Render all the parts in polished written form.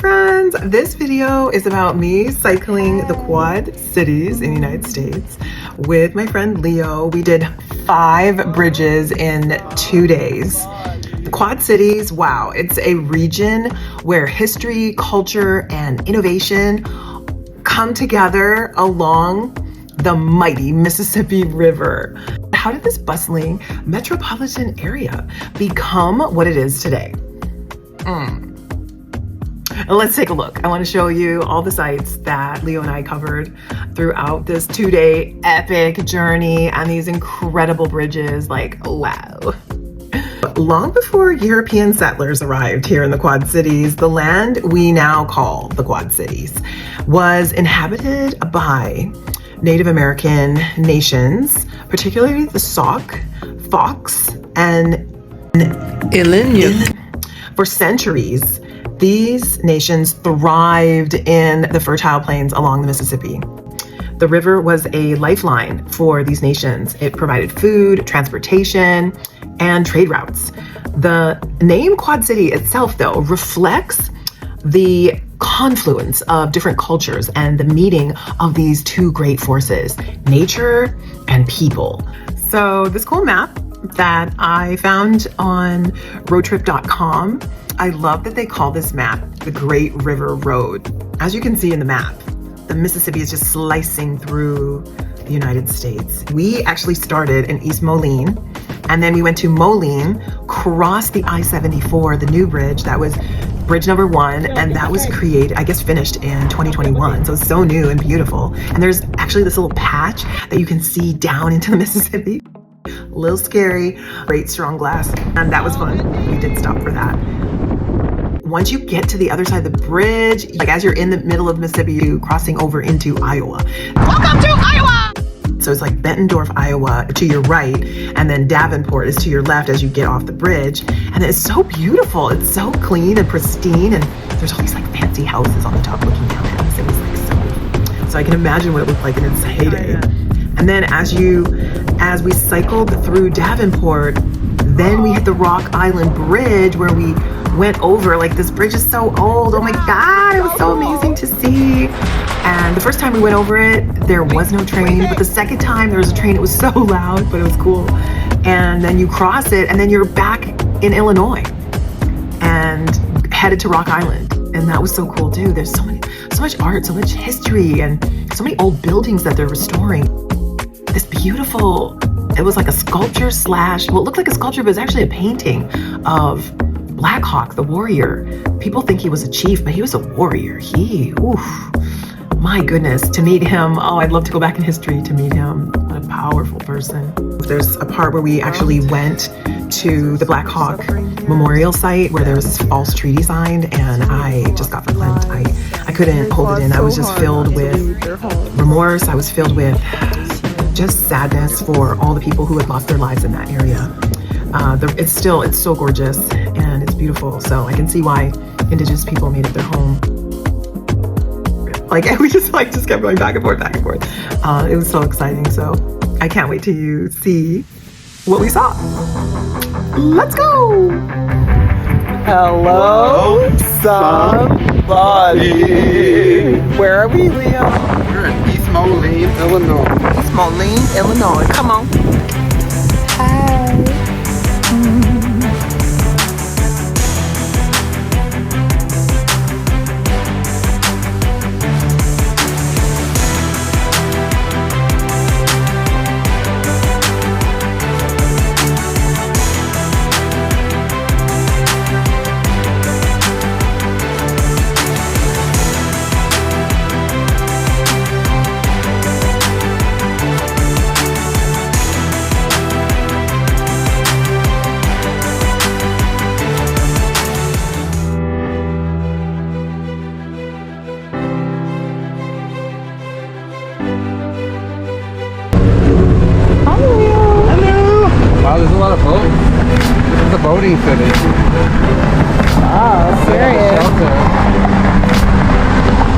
friends, this video is about me cycling the Quad Cities in the United States with my friend Leo. We did 5 bridges in 2 days. The Quad Cities, wow, it's a region where history, culture, and innovation come together along the mighty Mississippi River. How did this bustling metropolitan area become what it is today? Let's take a look. I want to show you all the sites that Leo and I covered throughout this 2-day epic journey and these incredible bridges. Like, wow. Long before European settlers arrived here in the Quad Cities, the land we now call the Quad Cities was inhabited by Native American nations, particularly the Sauk, Fox, and Illinois. For centuries, these nations thrived in the fertile plains along the Mississippi. The river was a lifeline for these nations. It provided food, transportation, and trade routes. The name Quad City itself, though, reflects the confluence of different cultures and the meeting of these two great forces, nature and people. So this cool map that I found on roadtrip.com, I love that they call this map the Great River Road. As you can see in the map, the Mississippi is just slicing through the United States. We actually started in East Moline, and then we went to Moline, crossed the I-74, the new bridge. That was bridge number 1, and that was created, I guess finished in 2021. So it's so new and beautiful. And there's actually this little patch that you can see down into the Mississippi. A little scary, great strong glass, and that was fun. We did stop for that. Once you get to the other side of the bridge, like as you're in the middle of Mississippi, you're crossing over into Iowa. Welcome to Iowa! So it's like Bettendorf, Iowa to your right, and then Davenport is to your left as you get off the bridge. And it's so beautiful. It's so clean and pristine, and there's all these like fancy houses on the top looking down at us. It was like so I can imagine what it looked like in its heyday. And then as we cycled through Davenport, then we hit the Rock Island Bridge where we went over. Like, this bridge is so old. Oh my God, it was so amazing to see. And the first time we went over it, there was no train, but the second time there was a train. It was so loud, but it was cool. And then you cross it, and then you're back in Illinois and headed to Rock Island. And that was so cool too. There's so much art, so much history, and so many old buildings that they're restoring. This beautiful, it was like a sculpture slash, well, it looked like a sculpture, but it was actually a painting of Black Hawk, the warrior. People think he was a chief, but he was a warrior. My goodness, to meet him, oh, I'd love to go back in history to meet him. What a powerful person. There's a part where we actually went to the Black Hawk Memorial site where there was this false treaty signed, and I just got verklempt. I couldn't hold it in. I was just filled with remorse. I was filled with just sadness for all the people who had lost their lives in that area. It's so gorgeous and it's beautiful. So I can see why indigenous people made it their home. Like, and we just kept going back and forth. It was so exciting. So I can't wait to see what we saw. Let's go. Hello, somebody. Where are we, Leo? We're in East Moline, Illinois. East Moline, Illinois. Come on. Hi. Wow, there's a lot of boats. This is a boating city. Oh, serious.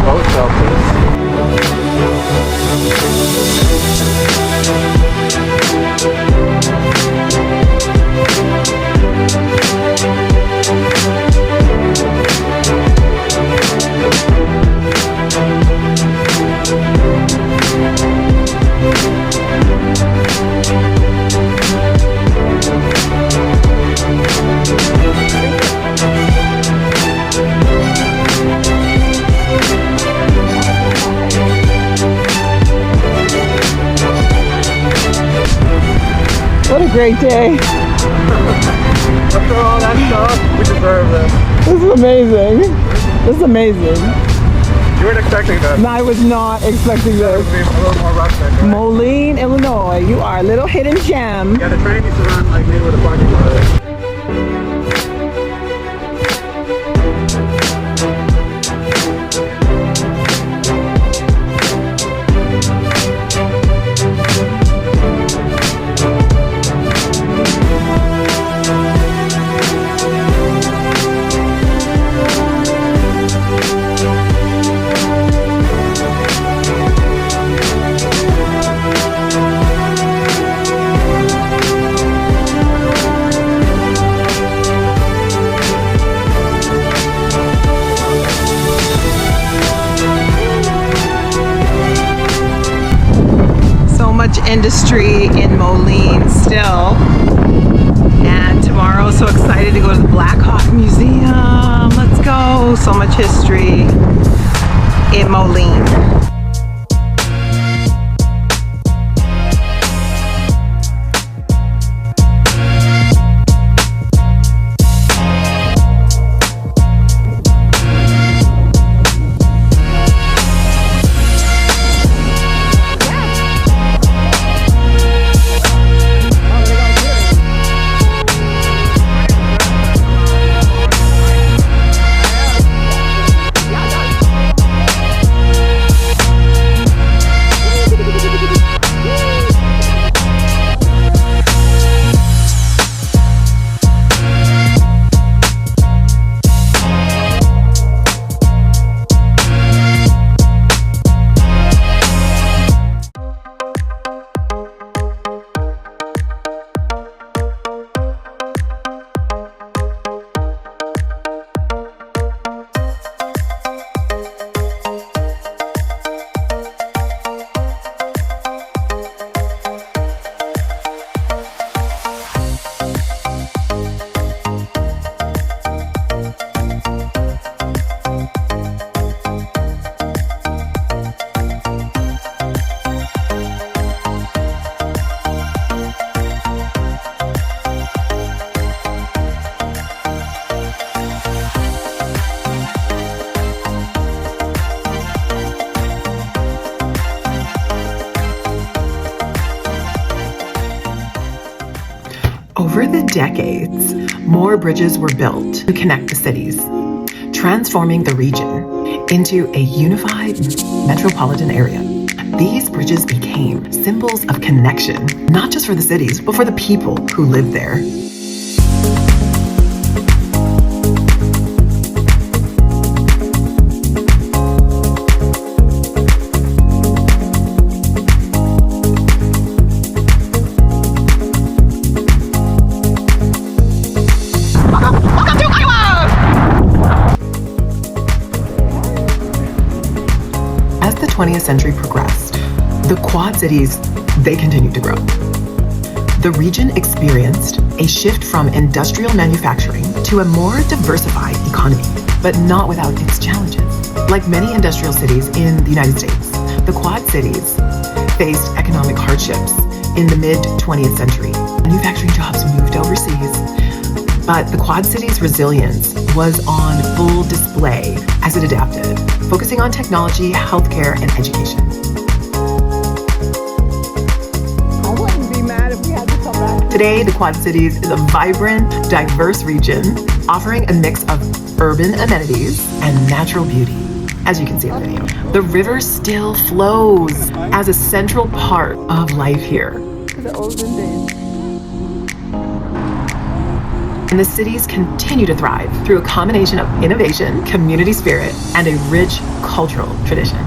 Boat shelters. a great day. After all that stuff, we deserve this. This is amazing. This is amazing. You weren't expecting this. I was not expecting this. It was a little more rushed, right? Moline, Illinois. You are a little hidden gem. Yeah, the train needs to run like maybe with a parking lot. Industry in Moline still, and tomorrow so excited to go to the Black Hawk Museum. Let's go. So much history in Moline. Over the decades, more bridges were built to connect the cities, transforming the region into a unified metropolitan area. These bridges became symbols of connection, not just for the cities, but for the people who lived there. As the 20th century progressed, the Quad Cities, they continued to grow. The region experienced a shift from industrial manufacturing to a more diversified economy, but not without its challenges. Like many industrial cities in the United States, the Quad Cities faced economic hardships in the mid-20th century. Manufacturing jobs moved overseas, but the Quad Cities' resilience was on full display as it adapted, focusing on technology, healthcare, and education. I wouldn't be mad if we had to come back. Today, the Quad Cities is a vibrant, diverse region, offering a mix of urban amenities and natural beauty, as you can see in the video. The river still flows as a central part of life here. The olden days. And the cities continue to thrive through a combination of innovation, community spirit, and a rich cultural tradition.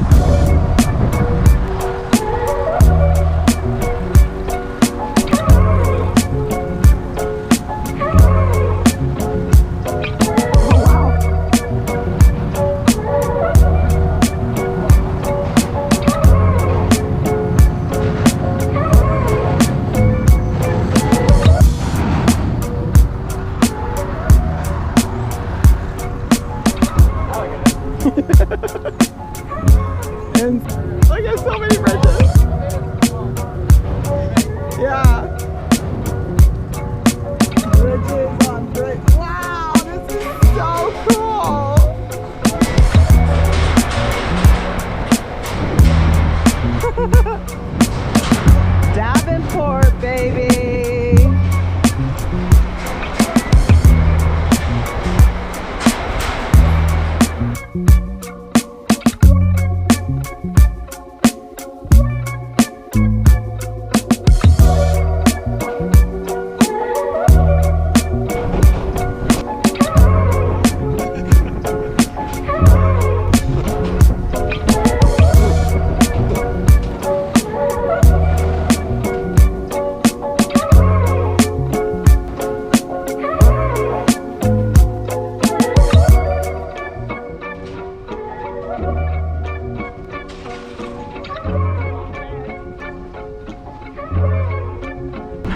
And look at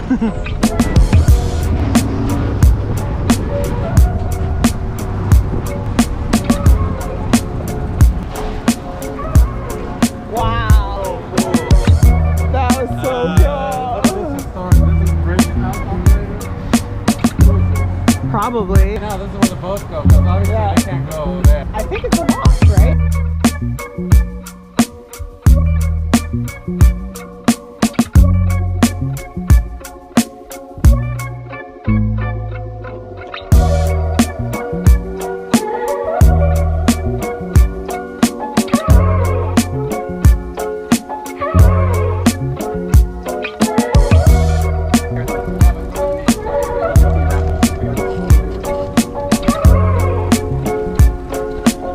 Wow. That was so cool. Probably. No, this is where the boats go, because obviously Yeah. they can't go over there. I think it's a lock, right?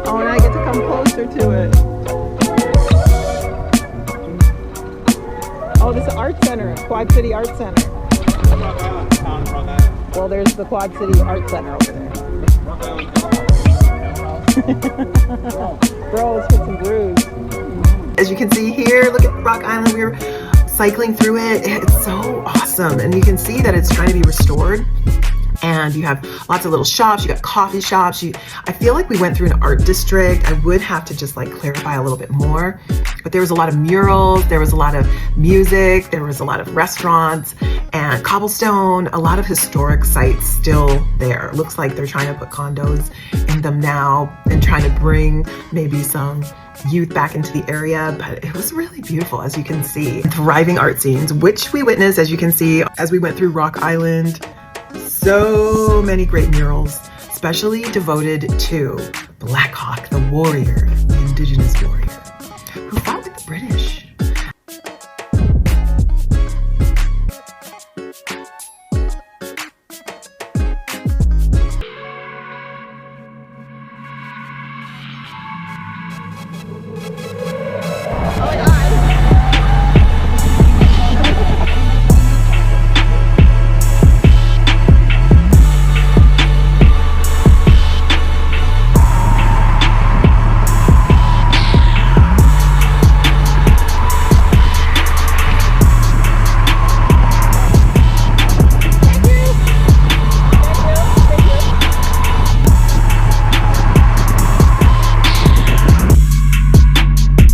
Oh, and I get to come closer to it. Oh, this is Art Center, Quad City Art Center. Well, there's the Quad City Art Center over there. Bros with some brews. As you can see here, look at Rock Island. We were cycling through it. It's so awesome. And you can see that it's trying to be restored. And you have lots of little shops. You got coffee shops. I feel like we went through an art district. I would have to just like clarify a little bit more. But there was a lot of murals. There was a lot of music. There was a lot of restaurants and cobblestone. A lot of historic sites still there. It looks like they're trying to put condos in them now and trying to bring maybe some youth back into the area, but it was really beautiful, as you can see. Thriving art scenes, which we witnessed, as you can see, as we went through Rock Island. So many great murals, especially devoted to Black Hawk, the warrior, the indigenous warrior, who fought with the British.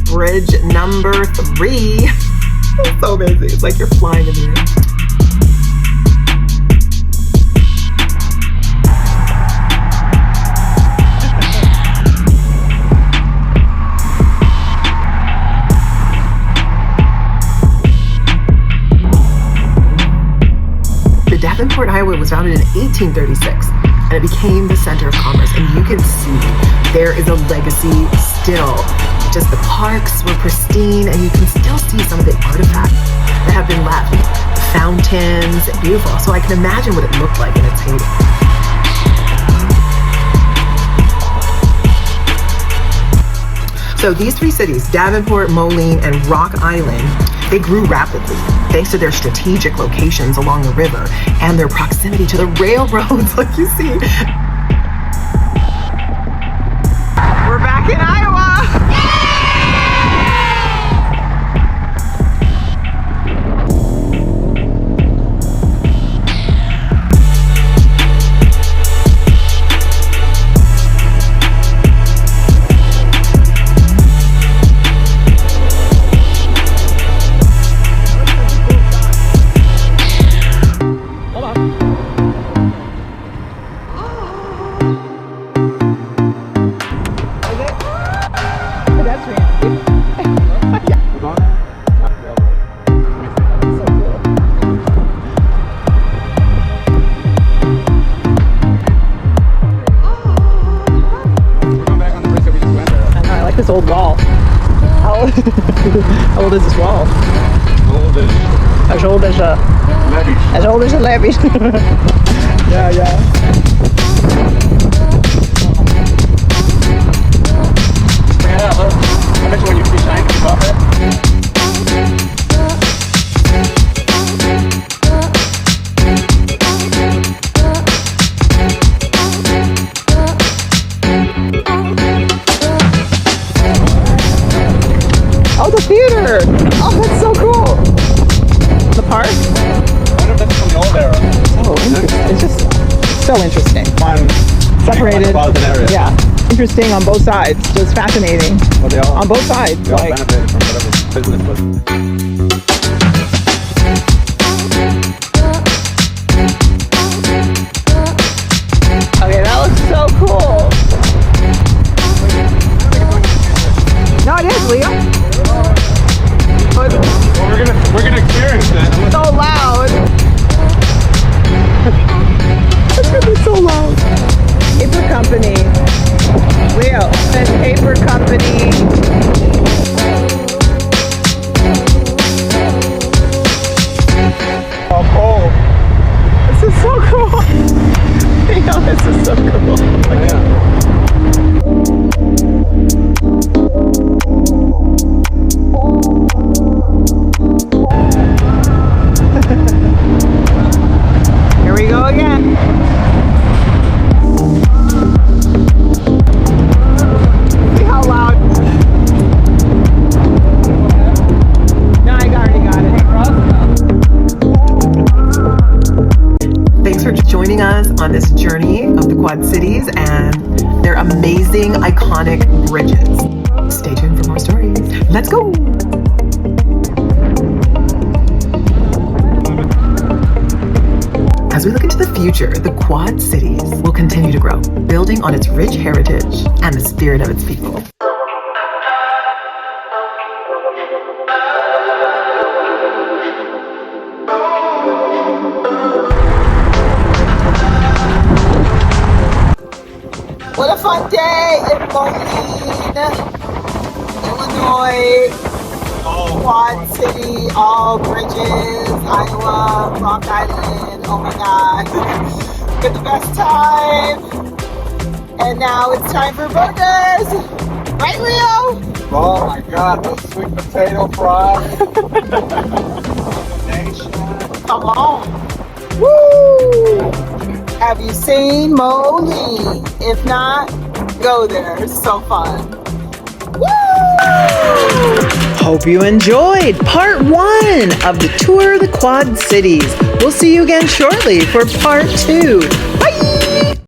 Bridge number 3. It's so amazing. It's like you're flying in the air. The Davenport Highway was founded in 1836 and it became the center of commerce. And you can see there is a legacy still. Just the parks were pristine and you can still see some of the artifacts that have been left. The fountains, beautiful. So I can imagine what it looked like in its heyday. So these 3 cities, Davenport, Moline, and Rock Island, they grew rapidly thanks to their strategic locations along the river and their proximity to the railroads, like you see. We're back in Iowa! This old wall. How old is this wall? As old as a levee. Yeah, yeah. I bet you when you free sign, keep off it. Oh, the theater! Oh, that's so cool! The park? fascinated. Metropolitan area. Yeah, interesting on both sides. Just fascinating Well, they all, on both sides. they all Like, benefited from whatever business was. okay, that looks so cool. No, it is, Leo. But Well, we're gonna experience it. it's so loud. It's so loud. Paper company. Leo, says paper company. Oh, cold. This is so cool. Leo, this is so cool. Here we go again. See how loud? No, I already got it. Thanks for joining us on this journey of the Quad Cities and their amazing, iconic bridges. Stay tuned for more stories. Let's go! As we look into the future, the Quad Cities will continue to grow, building on its rich heritage and the spirit of its people. What a fun day in Moline, Illinois, Quad City, all bridges, Iowa, Rock Island, oh my God. Had the best time. And now it's time for burgers. Right, Leo? Oh my God, those sweet potato fries. Come on. Woo! Have you seen Moline? If not, go there. It's so fun. Hope you enjoyed part 1 of the tour of the Quad Cities. We'll see you again shortly for part 2.